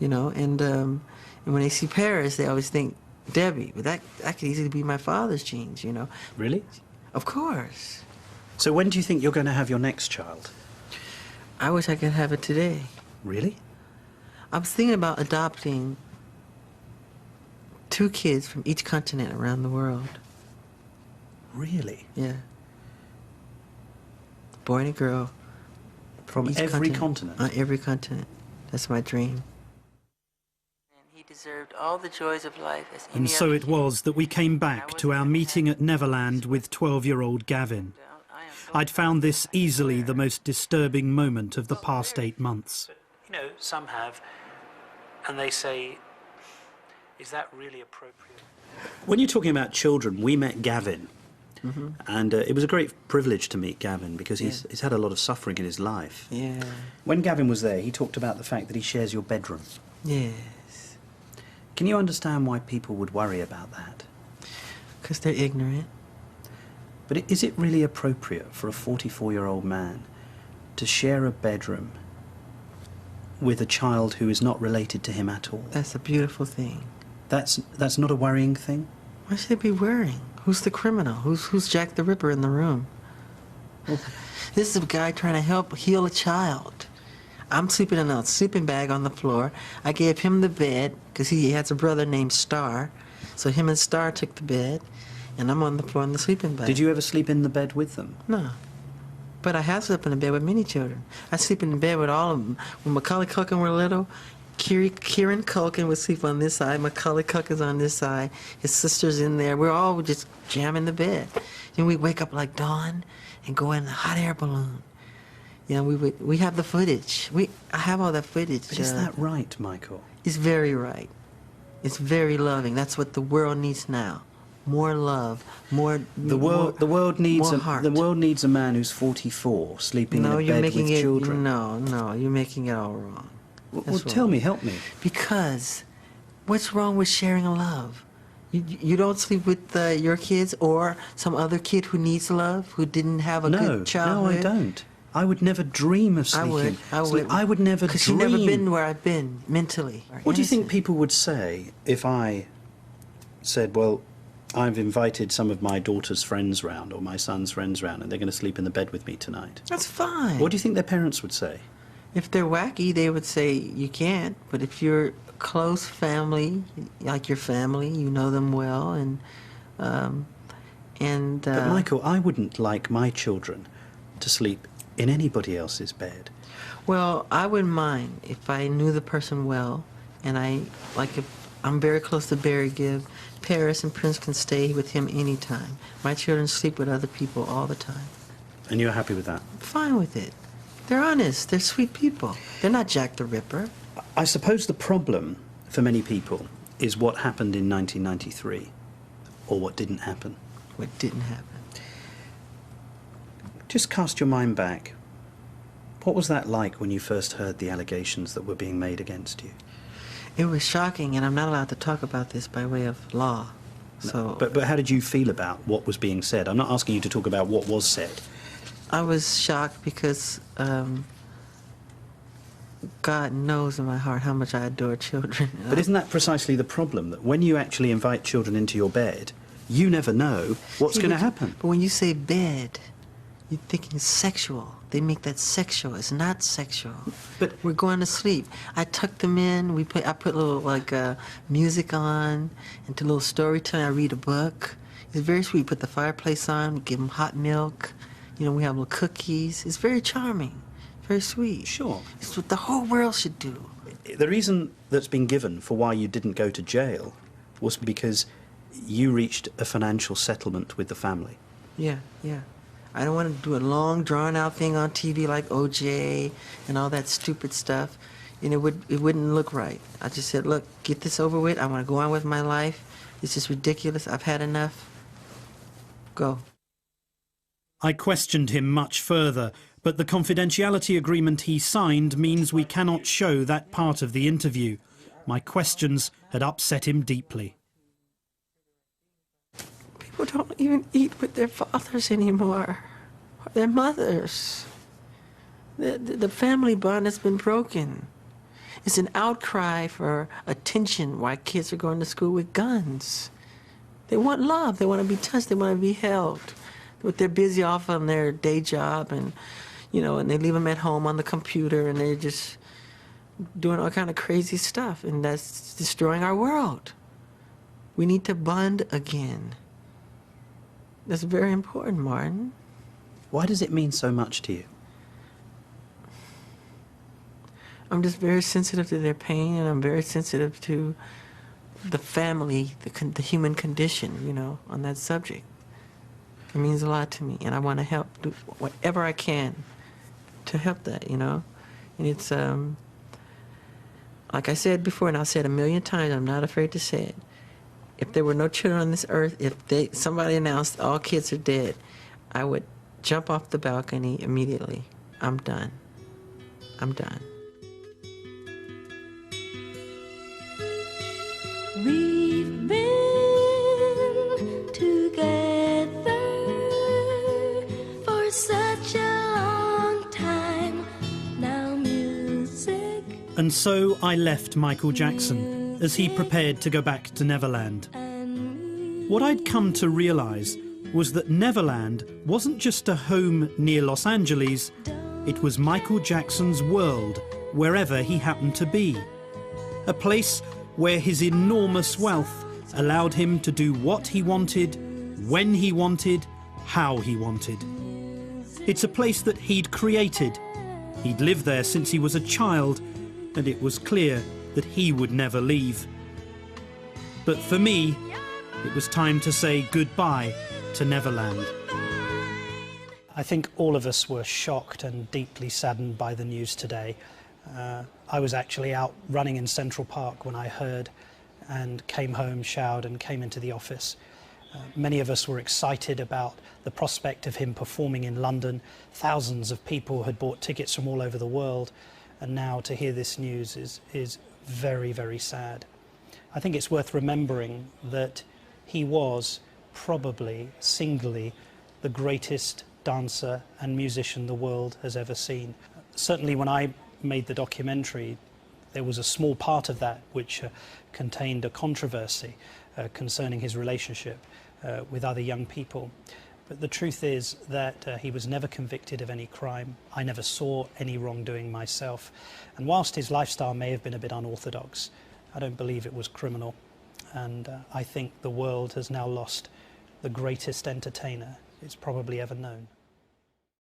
you know, and when they see Paris, they always think Debbie, but that could easily be my father's genes, you know. Really? Of course. So when do you think you're going to have your next child? I wish I could have it today. Really? I was thinking about adopting 2 kids from each continent around the world. Really? Yeah. Boy and a girl. From every continent? On every continent. That's my dream. And he deserved all the joys of life as any And so other it kid. was that we came back to our meeting at Neverland with 12-year-old Gavin. I'd found this easily the most disturbing moment of the past 8 months. You know, some have, and they say, is that really appropriate? When you're talking about children, we met Gavin. Mm-hmm. And it was a great privilege to meet Gavin because he's had a lot of suffering in his life. Yeah. When Gavin was there, he talked about the fact that he shares your bedroom. Yes. Can you understand why people would worry about that? Because they're ignorant. But is it really appropriate for a 44-year-old man to share a bedroom with a child who is not related to him at all? That's a beautiful thing. That's not a worrying thing? Why should they be worrying? Who's the criminal? Who's Jack the Ripper in the room? This is a guy trying to help heal a child. I'm sleeping in a sleeping bag on the floor. I gave him the bed because he has a brother named Star. So him and Star took the bed, and I'm on the floor in the sleeping bag. Did you ever sleep in the bed with them? No. But I have slept in the bed with many children. I sleep in the bed with all of them. When Macaulay Culkin were little, Kieran Culkin would sleep on this side, Macaulay Culkin's on this side, his sister's in there. We're all just jamming the bed. Then we wake up like dawn and go in a hot air balloon. You know, we have the footage. I have all that footage. But is that right, Michael? It's very right. It's very loving. That's what the world needs now. More love, more the world needs a man who's 44 sleeping in a bed with children. No, you're making it all wrong. Well, tell me, help me. Because what's wrong with sharing a love? You don't sleep with your kids or some other kid who needs love, who didn't have a good childhood? No, I don't. I would never dream of sleeping. I would. I would never dream. Because you've never been where I've been, mentally. What do you think people would say if I said, well, I've invited some of my daughter's friends round or my son's friends round and they're going to sleep in the bed with me tonight? That's fine. What do you think their parents would say? If they're wacky, they would say you can't. But if you're close family, like your family, you know them well, but Michael, I wouldn't like my children to sleep in anybody else's bed. Well, I wouldn't mind if I knew the person well, and if I'm very close to Barry Gibb, Paris and Prince can stay with him anytime. My children sleep with other people all the time. And you're happy with that? I'm fine with it. They're honest. They're sweet people. They're not Jack the Ripper. I suppose the problem for many people is what happened in 1993, or what didn't happen. What didn't happen. Just cast your mind back. What was that like when you first heard the allegations that were being made against you? It was shocking, and I'm not allowed to talk about this by way of law. So, But how did you feel about what was being said? I'm not asking you to talk about what was said. I was shocked because God knows in my heart how much I adore children. But isn't that precisely the problem, that when you actually invite children into your bed, you never know what's going to happen? But when you say bed, you're thinking sexual. They make that sexual. It's not sexual. But we're going to sleep. I tuck them in. I put a little music on, and do a little storytelling. I read a book. It's very sweet. Put the fireplace on. We give them hot milk. You know, we have little cookies. It's very charming, very sweet. Sure. It's what the whole world should do. The reason that's been given for why you didn't go to jail was because you reached a financial settlement with the family. Yeah. I don't want to do a long, drawn-out thing on TV like OJ and all that stupid stuff. You know, it wouldn't look right. I just said, look, get this over with. I want to go on with my life. It's just ridiculous. I've had enough. Go. I questioned him much further, but the confidentiality agreement he signed means we cannot show that part of the interview. My questions had upset him deeply. People don't even eat with their fathers anymore, or their mothers. The family bond has been broken. It's an outcry for attention why kids are going to school with guns. They want love. They want to be touched. They want to be held. But they're busy off on their day job, and and they leave them at home on the computer, and they're just doing all kind of crazy stuff, and that's destroying our world. We need to bond again. That's very important, Martin. Why does it mean so much to you? I'm just very sensitive to their pain, and I'm very sensitive to the family, the human condition, on that subject. It means a lot to me, and I want to help, do whatever I can to help that, And it's, like I said before, and I'll say it a million times, I'm not afraid to say it. If there were no children on this earth, if somebody announced all kids are dead, I would jump off the balcony immediately. I'm done. I'm done. We've been together for such a long time now, music. And so I left Michael Jackson as he prepared to go back to Neverland. What I'd come to realise was that Neverland wasn't just a home near Los Angeles, it was Michael Jackson's world, wherever he happened to be. A place where his enormous wealth allowed him to do what he wanted, when he wanted, how he wanted. It's a place that he'd created. He'd lived there since he was a child, and it was clear that he would never leave. But for me, it was time to say goodbye to Neverland. I think all of us were shocked and deeply saddened by the news today. I was actually out running in Central Park when I heard, and came home, showered, and came into the office. Many of us were excited about the prospect of him performing in London. Thousands of people had bought tickets from all over the world, and now to hear this news is very, very sad. I think it's worth remembering that he was probably singly the greatest dancer and musician the world has ever seen. Certainly when I made the documentary, there was a small part of that which contained a controversy concerning his relationship with other young people. But the truth is that he was never convicted of any crime. I never saw any wrongdoing myself. And whilst his lifestyle may have been a bit unorthodox, I don't believe it was criminal. And I think the world has now lost the greatest entertainer it's probably ever known.